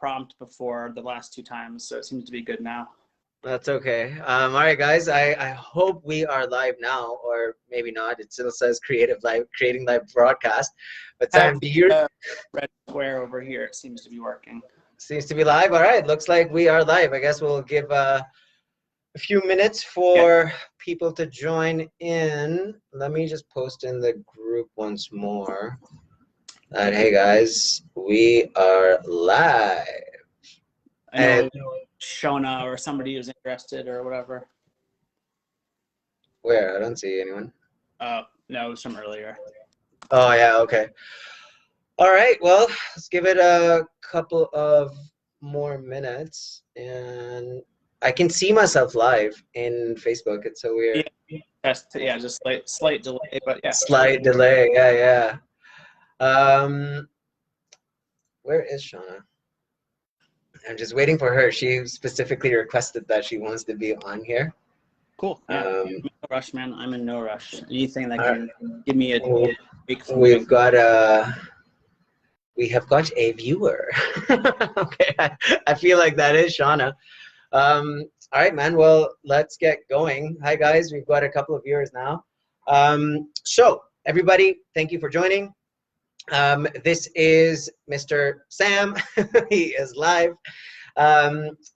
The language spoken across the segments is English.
prompt before the last 2 times, so it seems to be good now. That's okay. All right, guys. I hope we are live now, or maybe not. It still says creating live broadcast. But Sam, do you red square over here? It seems to be working. Seems to be live. All right. Looks like we are live. I guess we'll give a few minutes for people to join in. Let me just post in the group once more. Hey guys, we are live. I know Shona or somebody who's interested or whatever. Where? I don't see anyone. Oh, no, it was from earlier. Oh, yeah, okay. All right, well, let's give it a couple of more minutes. And I can see myself live in Facebook. It's so weird. Yeah, just slight delay, but yeah. Slight delay, yeah. Where is Shauna? I'm just waiting for her. She specifically requested that she wants to be on here. Cool. Yeah. No rush, man. I'm in no rush. Anything that can give me a break from we have got a viewer. Okay, I feel like that is Shauna. All right, man. Well, let's get going. Hi, guys. We've got a couple of viewers now. So, everybody, thank you for joining. This is Mr. Sam. He is live.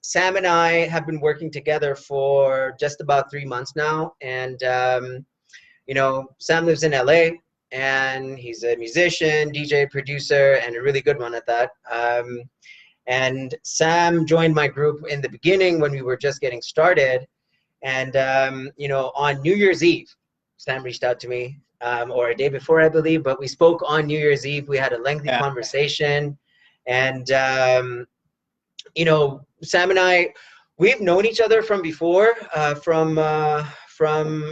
Sam and I have been working together for just about 3 months now. And, you know, Sam lives in LA and he's a musician, DJ, producer, and a really good one at that. And Sam joined my group in the beginning when we were just getting started. And, you know, on New Year's Eve, Sam reached out to me, or a day before, I believe, but we spoke on New Year's Eve. We had a lengthy conversation. And, you know, Sam and I, we've known each other from before, from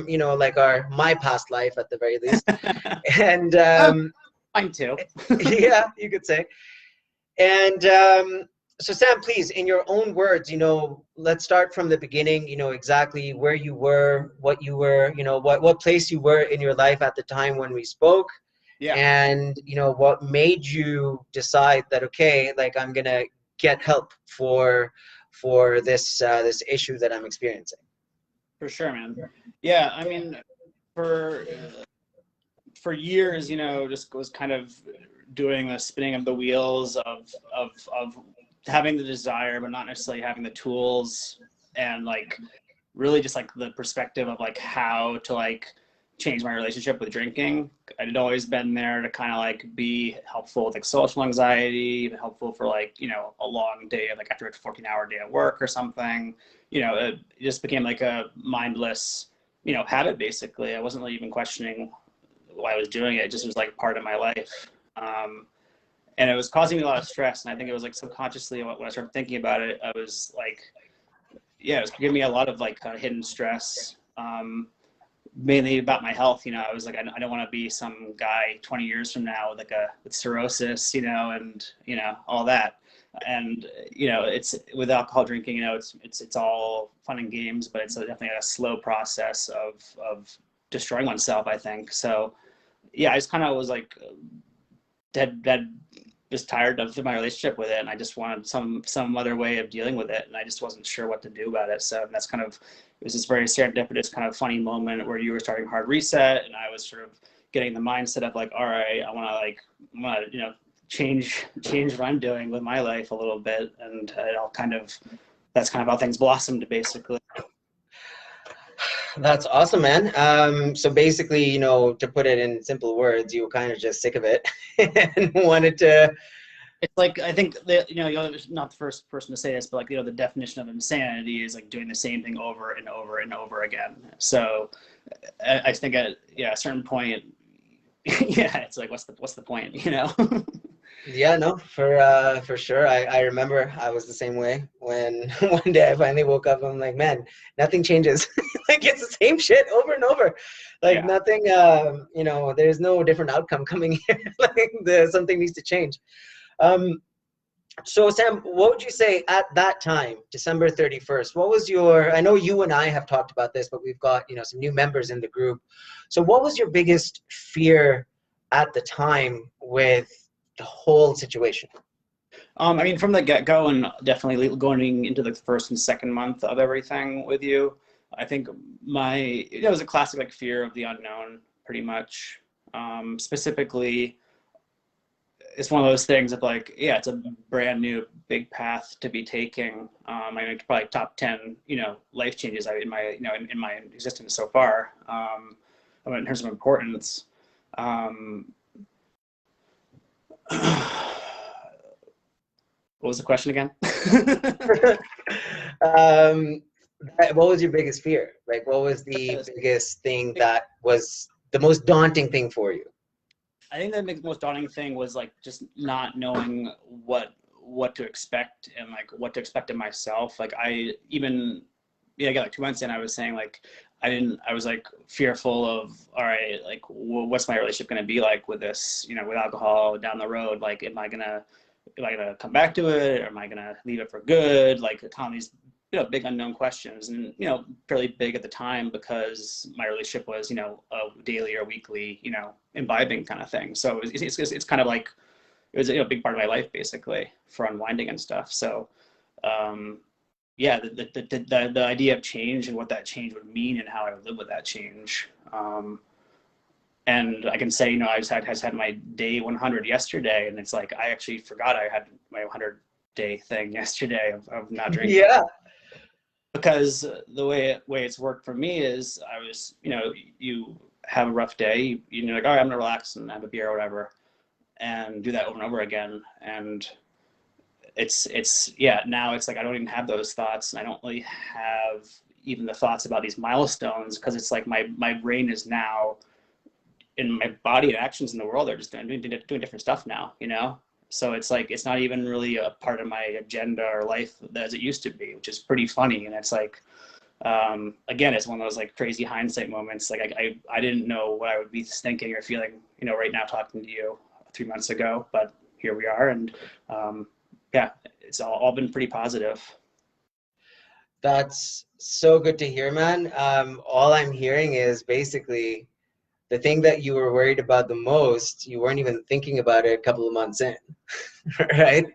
you know, like my past life at the very least. And mine too. yeah, you could say. And so Sam, please, in your own words, you know, let's start from the beginning, you know, exactly where you were, what you were, you know, what place you were in your life at the time when we spoke. Yeah. And, you know, what made you decide that, okay, like I'm going to get help for this this issue that I'm experiencing. For sure, man. Yeah, I mean, for years, you know, just was kind of doing the spinning of the wheels of having the desire, but not necessarily having the tools, and like really just like the perspective of like how to like change my relationship with drinking. I'd always been there to kind of like be helpful with like social anxiety, helpful for like, you know, a long day, like after a 14-hour day at work or something. You know, it just became like a mindless, you know, habit basically. I wasn't really even questioning why I was doing it. It just was like part of my life. And it was causing me a lot of stress. And I think it was like subconsciously when I started thinking about it, I was like, yeah, it was giving me a lot of like kind of hidden stress, mainly about my health. You know, I was like, I don't want to be some guy 20 years from now with like with cirrhosis, you know, and, you know, all that. And, you know, it's with alcohol drinking, you know, it's all fun and games, but it's definitely a slow process of destroying oneself, I think. So yeah, I just kind of was like dead just tired of my relationship with it, and I just wanted some other way of dealing with it, and I just wasn't sure what to do about it. So that's kind of, it was this very serendipitous kind of funny moment where you were starting Hard Reset, and I was sort of getting the mindset of like, all right, I want to you know, change what I'm doing with my life a little bit, and it all kind of, that's kind of how things blossomed basically. That's awesome, man. So basically, you know, to put it in simple words, you were kind of just sick of it and wanted to. It's like, I think that, you know, you're not the first person to say this, but like, you know, the definition of insanity is like doing the same thing over and over and over again. So I think at a certain point, yeah, it's like, what's the point, you know? Yeah, no, for sure. I remember I was the same way when one day I finally woke up. I'm like, man, nothing changes. Like it's the same shit over and over. Like nothing, you know, there's no different outcome coming here. Like something needs to change. So Sam, what would you say at that time, December 31st? What was your, I know you and I have talked about this, but we've got, you know, some new members in the group. So what was your biggest fear at the time with the whole situation? I mean, from the get-go, and definitely going into the first and second month of everything with you, I think it was a classic like fear of the unknown, pretty much. Specifically, it's one of those things of like, yeah, it's a brand new big path to be taking. I mean, it's probably top 10, life changes in my, in my existence so far. I mean, in terms of importance. Um, What was the question again? um, what was your biggest fear? Like, what was the biggest thing that was the most daunting thing for you? I think the most daunting thing was like just not knowing what to expect and like what to expect of myself. Like I even again like 2 months in, I was saying like I was like fearful of, all right, like what's my relationship going to be like with this, with alcohol down the road? Like am I gonna come back to it, or am I gonna leave it for good? Like all these big unknown questions, and fairly big at the time because my relationship was a daily or weekly imbibing kind of thing. So it's kind of like it was a big part of my life basically for unwinding and stuff. So yeah, the idea of change and what that change would mean and how I would live with that change. And I can say, I just had my day 100 yesterday, and it's like I actually forgot I had my 100-day thing yesterday of not drinking. Yeah. Because the way it's worked for me is I was, you have a rough day, you're like, all right, I'm gonna relax and have a beer or whatever, and do that over and over again. And now it's like I don't even have those thoughts, and I don't really have even the thoughts about these milestones, because it's like my brain is now, in my body and actions in the world are just doing different stuff now, so it's like it's not even really a part of my agenda or life as it used to be, which is pretty funny. And it's like again, it's one of those like crazy hindsight moments. Like I didn't know what I would be thinking or feeling right now talking to you 3 months ago, but here we are. And yeah, it's all been pretty positive. That's so good to hear, man. All I'm hearing is basically the thing that you were worried about the most, you weren't even thinking about it a couple of months in, right?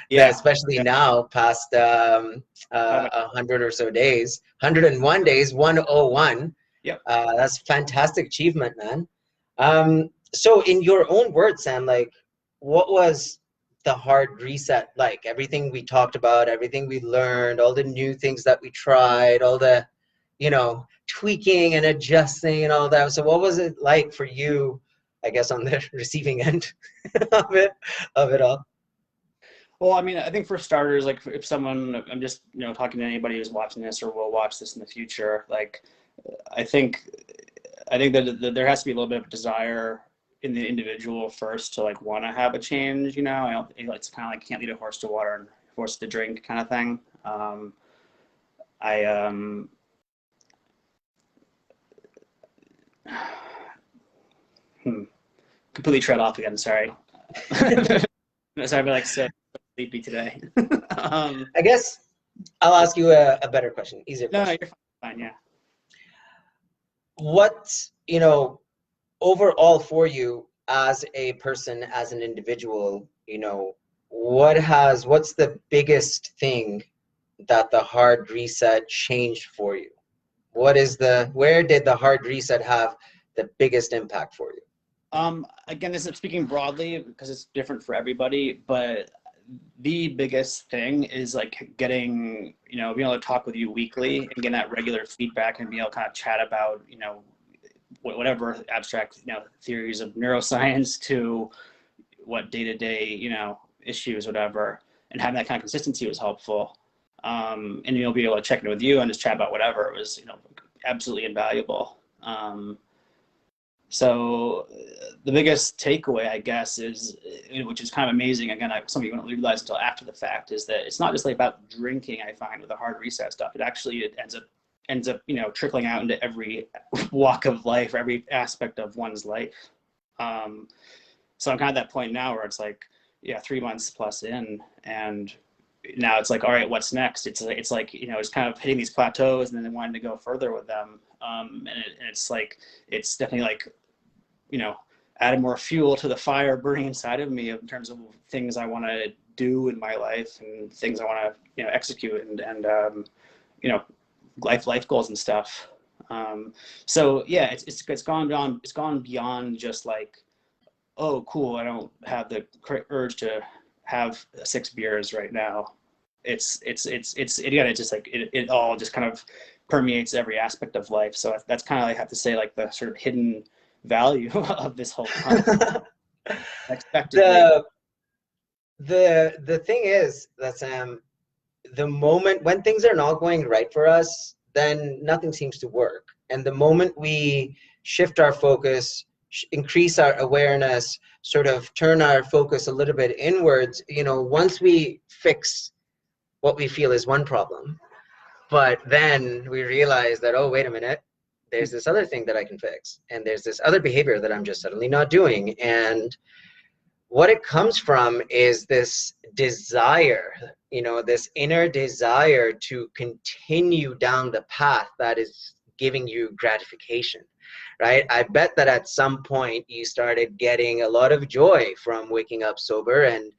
Yeah. Especially now, past 100 or so days, 101 days, 101. Yep. That's fantastic achievement, man. So in your own words, Sam, like, what was the hard reset like? Everything we talked about, everything we learned, all the new things that we tried, all the, tweaking and adjusting and all that. So what was it like for you, I guess, on the receiving end of it all? Well, I mean, I think for starters, like if someone, I'm just, talking to anybody who's watching this or will watch this in the future, like I think that there has to be a little bit of desire in the individual first to like want to have a change. I don't. It's kind of like can't lead a horse to water and force it to drink kind of thing. I completely tread off again. Sorry. Sorry, I'm like so sleepy today. I guess I'll ask you a better question, easier question. No, you're fine. Yeah. What, overall for you as a person, as an individual, what's the biggest thing that the hard reset changed for you? Where did the hard reset have the biggest impact for you? Again, this is speaking broadly because it's different for everybody, but the biggest thing is like getting, being able to talk with you weekly and getting that regular feedback and being able to kind of chat about, whatever abstract, theories of neuroscience to what day-to-day, issues, whatever, and having that kind of consistency was helpful. And you'll be able to check in with you and just chat about whatever. It was, absolutely invaluable. So the biggest takeaway, I guess, is, which is kind of amazing. Again, something you don't realize until after the fact, is that it's not just like about drinking. I find with the hard reset stuff, it ends up, trickling out into every walk of life, every aspect of one's life. So I'm kind of at that point now where it's like, yeah, 3 months plus in, and now it's like, all right, what's next? It's like, it's kind of hitting these plateaus and then wanting to go further with them. And it's like, it's definitely like, adding more fuel to the fire burning inside of me in terms of things I want to do in my life and things I want to, you know, execute and you know, life goals and stuff. So yeah, it's gone beyond just like, oh, cool, I don't have the urge to have 6 beers right now. Again, it's just like it all just kind of permeates every aspect of life. So that's kind of, I have to say, like the sort of hidden value of this whole concept. Unexpectedly. The thing is that the moment when things are not going right for us, then nothing seems to work. And the moment we shift our focus, increase our awareness, sort of turn our focus a little bit inwards, you know, once we fix what we feel is one problem, but then we realize that, oh, wait a minute, there's this other thing that I can fix. And there's this other behavior that I'm just suddenly not doing. And what it comes from is this desire, you know, this inner desire to continue down the path that is giving you gratification, right? I bet that at some point you started getting a lot of joy from waking up sober and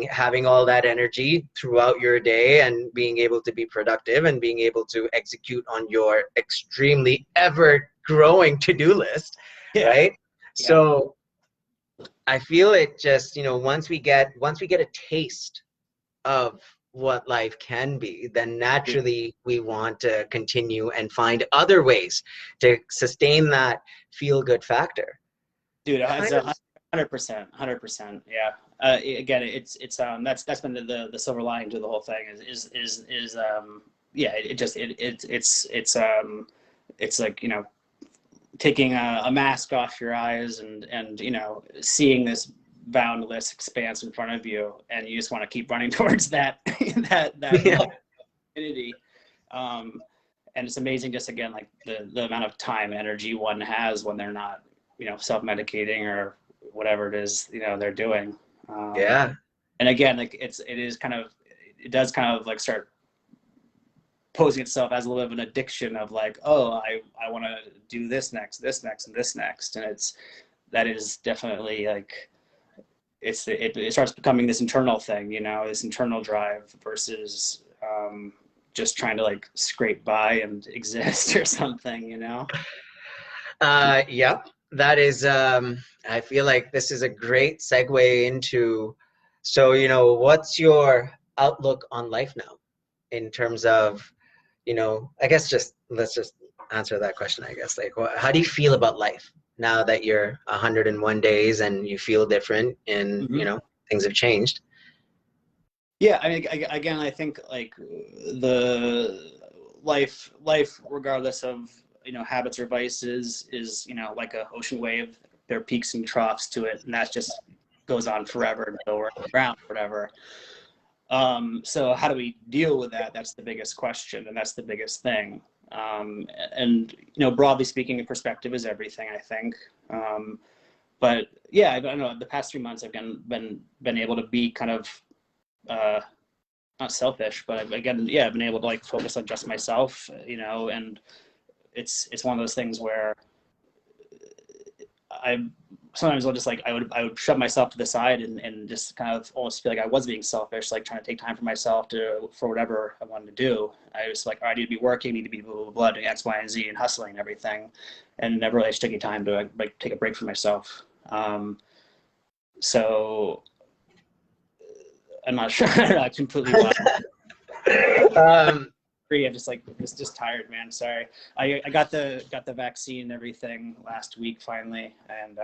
having all that energy throughout your day and being able to be productive and being able to execute on your extremely ever growing to-do list, right? Yeah. So I feel it just, you know, once we get a taste of what life can be, then naturally we want to continue and find other ways to sustain that feel good factor. Dude, it's 100%. Yeah. Again, it's that's been the silver lining to the whole thing is yeah, it's like, you know, taking a mask off your eyes and you know, seeing this boundless expanse in front of you, and you just want to keep running towards that infinity. And it's amazing, just again, like the amount of time and energy one has when they're not, you know, self-medicating or whatever it is, you know, they're doing. Yeah. And again, like it does kind of like start posing itself as a little bit of an addiction of like, oh, I want to do this next, and this next. And that is definitely like, it starts becoming this internal thing, you know, this internal drive versus just trying to like scrape by and exist or something, you know? Yep. That is, I feel like this is a great segue into, so, you know, what's your outlook on life now in terms of, you know, I guess let's just answer that question, I guess. Like, how do you feel about life now that you're 101 days and you feel different and, you know, things have changed? Yeah, I mean, again, I think like the life, regardless of, you know, habits or vices, is, you know, like an ocean wave. There are peaks and troughs to it, and that just goes on forever until we're around, whatever. So how do we deal with that? That's the biggest question, and that's the biggest thing. And you know, broadly speaking, perspective is everything, I think. But yeah, I don't know. The past 3 months, I've been able to be kind of not selfish, but again, yeah, I've been able to like focus on just myself, you know, and it's one of those things where I sometimes I'll just like, I would shove myself to the side and just kind of almost feel like I was being selfish, like trying to take time for myself for whatever I wanted to do. I was like, oh, I need to be working, need to be blah, blah, blah, doing X, Y, and Z and hustling and everything. And never really taking time to like take a break for myself. So I'm not sure. I completely lost. I'm just like just tired, man. Sorry. I got the vaccine and everything last week finally, and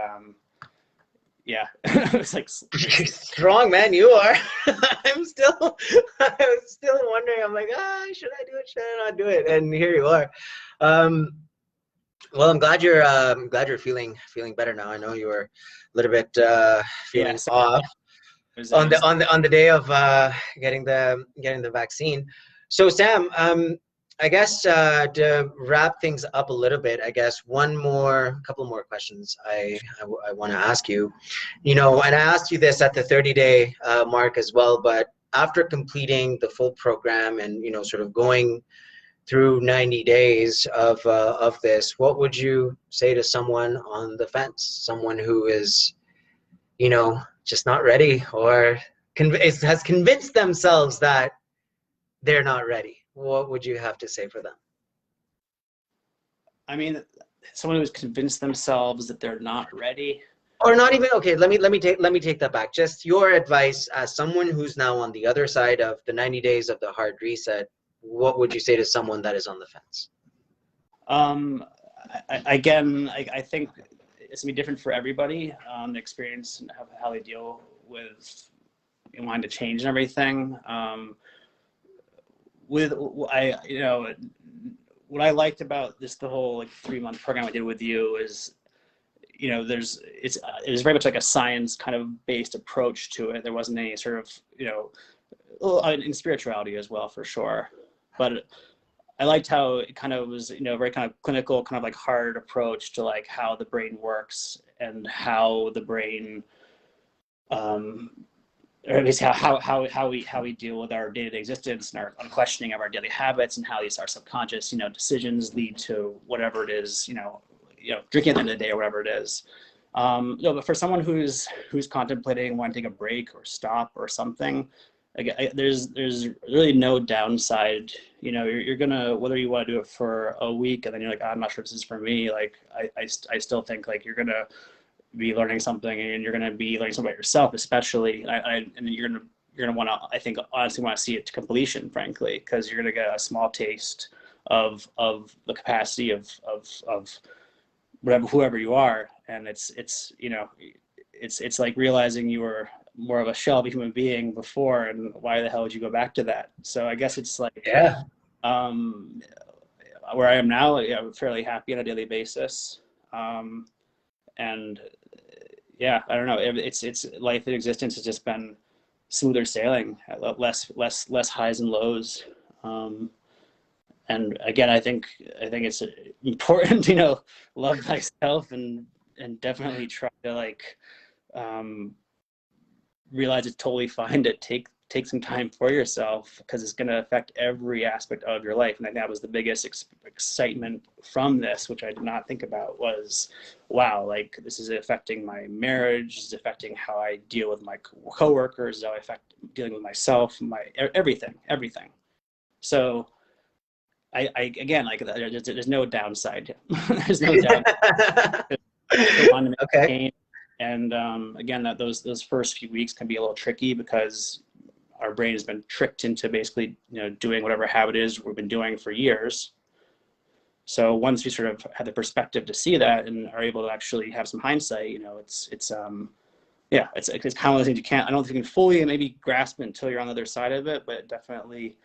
yeah, it's like strong, man. You are. I was still wondering. I'm like, should I do it? Should I not do it? And here you are. Well, I'm glad you're feeling better now. I know you were a little bit feeling off on the day of getting the vaccine. So Sam, I guess to wrap things up a little bit, I guess couple more questions I want to ask you. You know, and I asked you this at the 30-day mark as well, but after completing the full program and, you know, sort of going through 90 days of this, what would you say to someone on the fence, someone who is, you know, just not ready, or has convinced themselves that they're not ready, what would you have to say for them? I mean, someone who's convinced themselves that they're not ready. Or not even, okay, let me take that back. Just your advice as someone who's now on the other side of the 90 days of the hard reset, what would you say to someone that is on the fence? I think it's gonna be different for everybody. The experience and how they deal with wanting to change and everything. What I liked about the whole like 3-month program I did with you is, it was very much like a science kind of based approach to it. There wasn't any sort of, in spirituality as well, for sure. But I liked how it kind of was, very kind of clinical, kind of like hard approach to like how the brain works and how the brain, or at least how we deal with our day-to-day existence and our unquestioning of our daily habits, and how these our subconscious, decisions lead to whatever it is, drinking at the end of the day or whatever it is. But for someone who's contemplating wanting to take a break or stop or something, there's really no downside. You're gonna, whether you want to do it for a week and then you're like, I'm not sure if this is for me. Like I still think like you're gonna be learning something, and you're gonna be learning something about yourself, especially. And you're gonna want to, I think, honestly want to see it to completion, frankly, because you're gonna get a small taste of the capacity of whoever you are, and it's like realizing you were more of a shell of a human being before, and why the hell would you go back to that? So I guess it's like, yeah, where I am now, I'm fairly happy on a daily basis, and yeah, I don't know, it's life in existence has just been smoother sailing, less highs and lows. And again, I think it's important, love thyself, and definitely try to like realize it's totally fine to take some time for yourself, because it's going to affect every aspect of your life. And I think that was the biggest excitement from this, which I did not think about, was, wow, like this is affecting my marriage, this is affecting how I deal with my coworkers, how I affect dealing with myself, my everything. So I again, like there's no downside. There's no downside. Okay. And again, that those first few weeks can be a little tricky, because our brain has been tricked into basically, doing whatever habit is we've been doing for years. So once we sort of have the perspective to see that and are able to actually have some hindsight, it's kind of one of the things I don't think you can fully maybe grasp it until you're on the other side of it, but definitely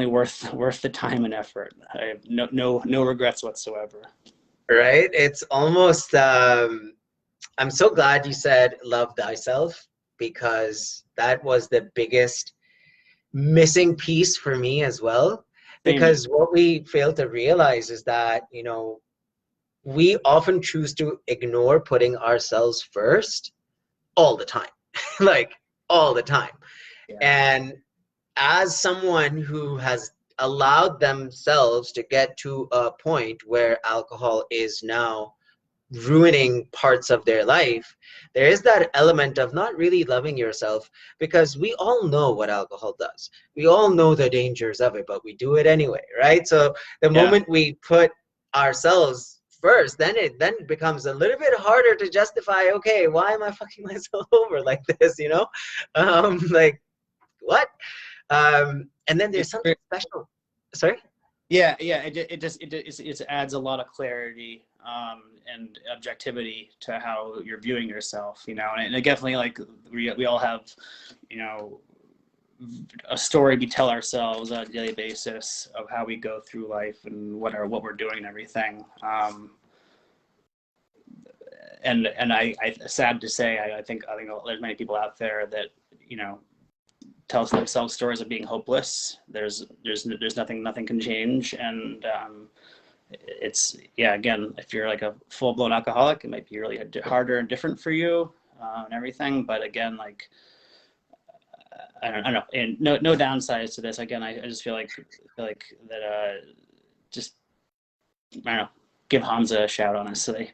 worth the time and effort. I have no regrets whatsoever. Right. It's almost, I'm so glad you said love thyself, because that was the biggest missing piece for me as well. Because what we fail to realize is that, we often choose to ignore putting ourselves first all the time, like all the time. Yeah. And as someone who has allowed themselves to get to a point where alcohol is now ruining parts of their life, there is that element of not really loving yourself, because we all know what alcohol does. We all know the dangers of it, but we do it anyway, right? So the moment we put ourselves first, then it becomes a little bit harder to justify, okay, why am I fucking myself over like this, like what? And then there's something special. Sorry? Yeah, it adds a lot of clarity and objectivity to how you're viewing yourself, and it definitely, like, we all have, a story we tell ourselves on a daily basis of how we go through life and what we're doing and everything. And I sad to say, I think there's many people out there that, tell themselves stories of being hopeless. There's nothing can change, and it's again, if you're like a full-blown alcoholic, it might be really harder and different for you, and everything. But again, like I don't know, and no downsides to this. Again, I just feel like that just, I don't know, give Hamza a shout, honestly.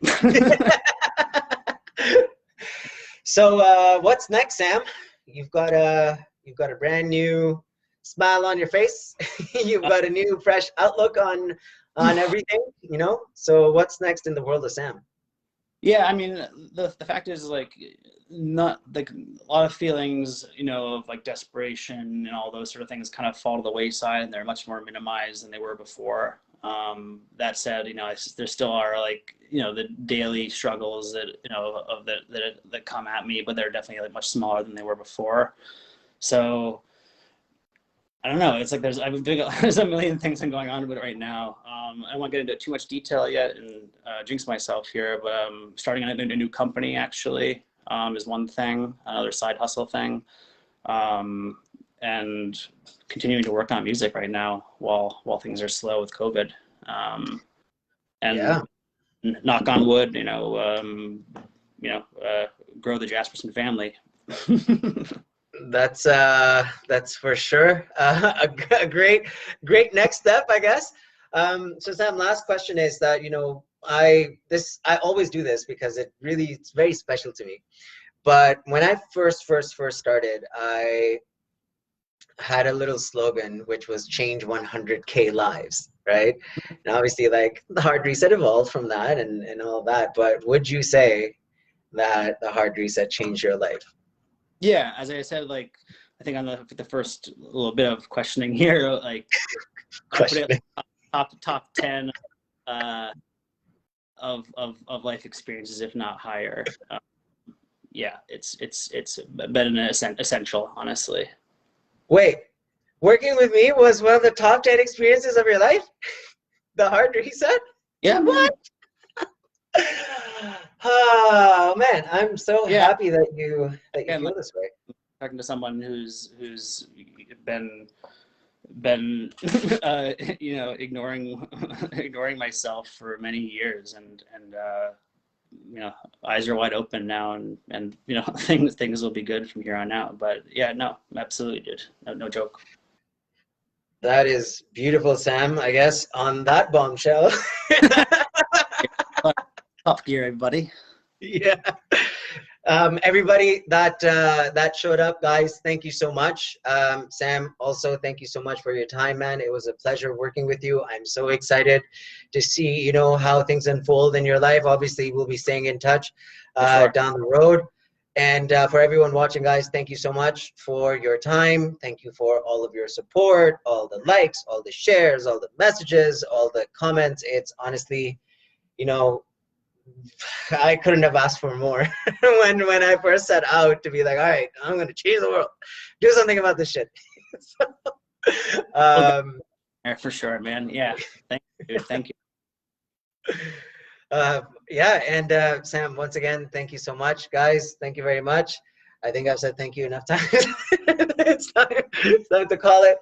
So what's next, Sam? you've got a brand new smile on your face. You've got a new fresh outlook on everything, you know. So what's next in the world of Sam? Yeah, I mean, the fact is, like, not like a lot of feelings, you know, of like desperation and all those sort of things kind of fall to the wayside, and they're much more minimized than they were before. That said, you know, there still are, like, you know, the daily struggles that, you know, that come at me, but they're definitely like much smaller than they were before. So I don't know. It's like there's there's a million things going on with it right now. I won't get into too much detail yet and jinx myself here, but starting a new company actually is one thing, another side hustle thing, and continuing to work on music right now while things are slow with COVID. And Yeah. knock on wood, grow the Jasperson family. That's for sure a great next step, I guess. So Sam, last question is that, you know, I always do this because it's very special to me. But when I first started, I had a little slogan which was change 100K lives, right? And obviously, like, the hard reset evolved from that and all that. But would you say that the hard reset changed your life? Yeah, as I said, like, I think on the first little bit of questioning here, like, I put it top 10 of life experiences, if not higher. Yeah, it's been an essential, honestly. Wait, working with me was one of the top 10 experiences of your life? The hard reset? Yeah. What? Oh man, I'm so happy that you feel like, this way. Talking to someone who's been you know, ignoring myself for many years, and you know, eyes are wide open now, and you know, things will be good from here on out. But yeah, no, absolutely, dude, no joke. That is beautiful, Sam. I guess on that bombshell. Top gear, everybody. Yeah. Everybody that showed up, guys, thank you so much. Sam, also thank you so much for your time, man. It was a pleasure working with you. I'm so excited to see, you know, how things unfold in your life. Obviously, we'll be staying in touch down the road. And for everyone watching, guys, thank you so much for your time. Thank you for all of your support, all the likes, all the shares, all the messages, all the comments. It's honestly, you know, I couldn't have asked for more when I first set out to be like, all right, I'm going to change the world, do something about this shit. Yeah, for sure, man. Yeah, thank you, dude. Thank you. Yeah, and Sam, once again, thank you so much, guys. Thank you very much. I think I've said thank you enough times. It's time to call it.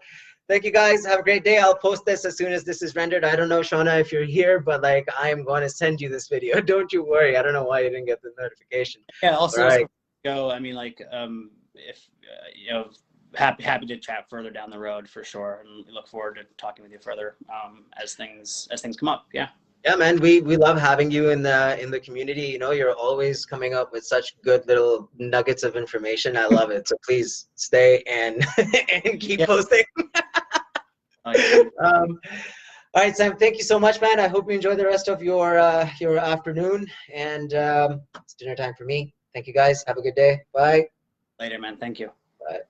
Thank you, guys. Have a great day. I'll post this as soon as this is rendered. I don't know, Shauna, if you're here, but like, I'm going to send you this video. Don't you worry. I don't know why you didn't get the notification. Yeah. Also, right. Go. I mean, like, if you know, happy to chat further down the road for sure, and look forward to talking with you further as things come up. Yeah. Yeah, man, we love having you in the community. You know, you're always coming up with such good little nuggets of information. I love it. So please stay and and keep posting. All right, Sam, thank you so much, man. I hope you enjoy the rest of your afternoon, and it's dinner time for me. Thank you, guys. Have a good day. Bye. Later, man. Thank you. Bye.